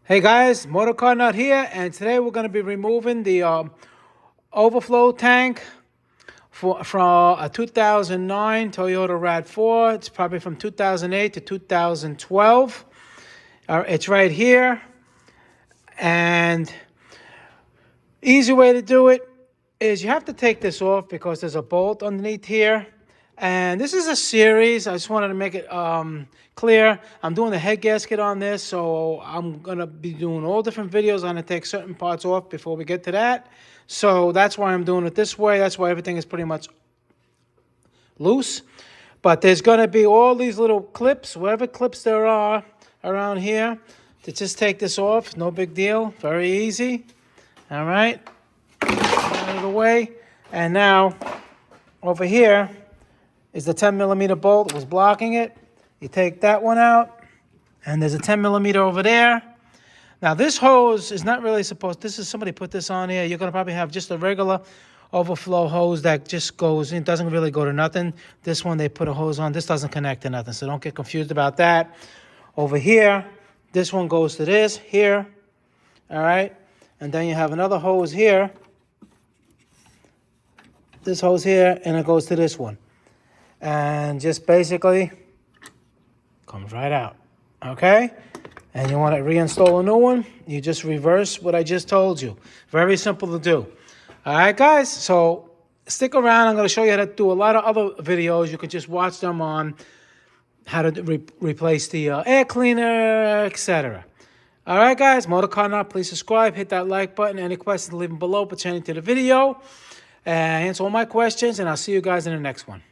Hey guys, MotorCarNut here, and today we're going to be removing the overflow tank from a 2009 Toyota RAV4. It's probably from 2008 to 2012. It's right here, and easy way to do it is you have to take this off because there's a bolt underneath here. And this is a series. I just wanted to make it clear. I'm doing the head gasket on this, so I'm going to be doing all different videos. I'm going to take certain parts off before we get to that. So that's why I'm doing it this way. That's why everything is pretty much loose. But there's going to be all these little clips, whatever clips there are around here, to just take this off. No big deal. Very easy. All right. Out of the way. And now, over here is the 10 millimeter bolt that was blocking it. You take that one out, and there's a 10 millimeter over there. Now this hose is not really supposed, somebody put this on here. You're gonna probably have just a regular overflow hose that just goes, it doesn't really go to nothing. This one they put a hose on, this doesn't connect to nothing, so don't get confused about that. Over here, this one goes to this, here, all right? And then you have another hose here, this hose here, and it goes to this one. And just basically comes right out, okay? And you want to reinstall a new one, you just reverse what I just told you. Very simple to do. All right, guys, so stick around. I'm going to show you how to do a lot of other videos. You can just watch them on how to replace the air cleaner, etc. All right, guys, MotorCarNut, please subscribe, hit that like button. Any questions, leave them below pertaining to the video. Answer all my questions, and I'll see you guys in the next one.